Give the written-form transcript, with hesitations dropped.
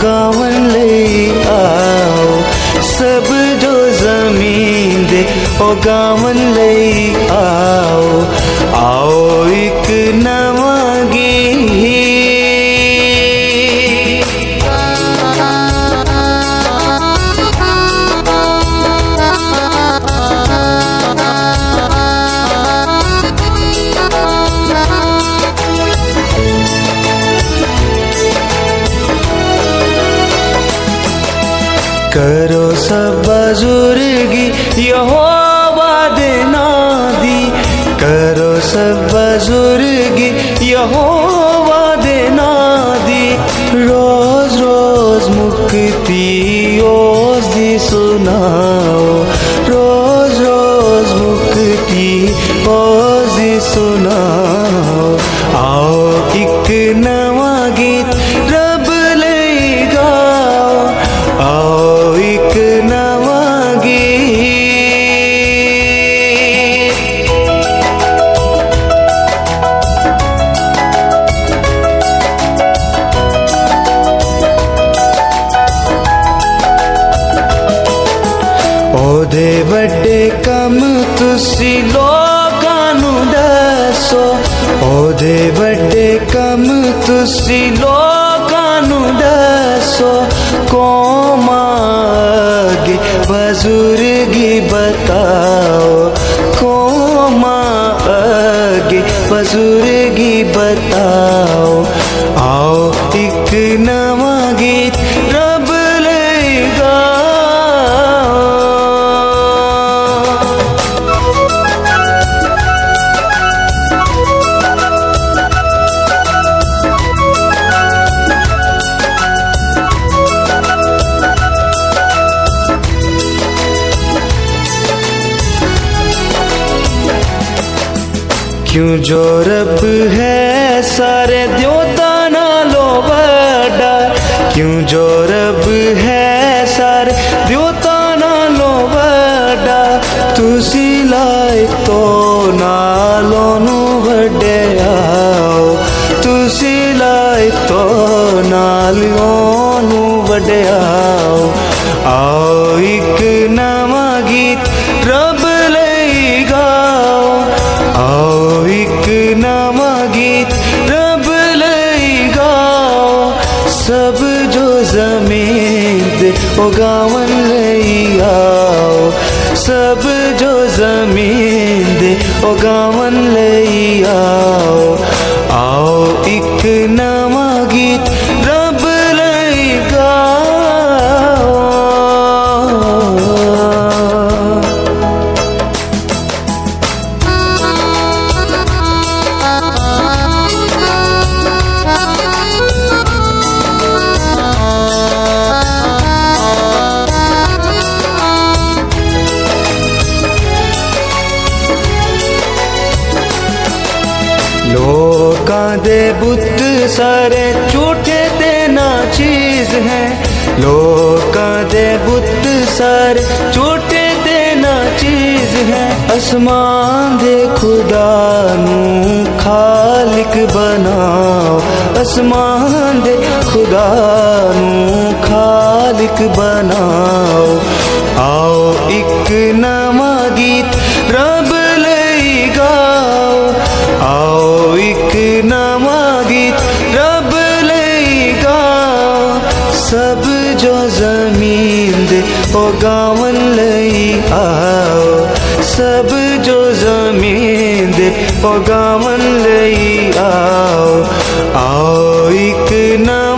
गावन ले आओ, सब जो जमीन दे ओ गावन ले आओ, आओ एक नवा गीत। करो सब बुजुर्गी यहोवा दे नादी, करो सब बुजुर्गी यहोवा दे नादी। रोज रोज मुक्ति ओस दी सुनाओ, रोज रोज मुक्ति ओस दी सुनाओ। आओ एक नवा गीत रब ले गाओ, आओ एक नवा गीत। ओदे बड़े कम तुसी लोकां नू दसो, ओदे बड़े कम तुसी लोकां नू दसो। कौमां अगे बुजुर्गी बताओ, कौमां अगे बुजुर्गी बताओ। आओ एक नवा गीत रब ले गाओ। क्यों जो रब है सारे द्योता नालो बड़ा, क्यों जो रब है सारे द्योता नालो बड़ा। तुसी लाए तो नालों नू वड्डे आओ, तुसी लाए तो नालों नू वड्डे आओ। आओ एक नवा गीत रब ले गाओ, आओ एक नवा गीत रब ले गाओ। सब जो जमीन दे ओ गावन ले आओ, सब जो जमीन दे ओ गावन ले आओ। आओ एक नवा गीत रब ले गाओ। लोकां दे बुत सारे झूठे ते ना चीज हैं, लोकां दे बुत सारे झूठे ते ना चीज हैं। आसमान दे खुदा नू खालिक बनाओ, आसमान दे खुदा नू खालिक बनाओ। आओ एक नवा गीत रब ले गाओ, आओ एक नवा गीत रब ले गाओ। सब जो जमीन दे ओ गावन ले आओ, सब जो जमीन दे ओ गावन ले आओ। आओ एक नवा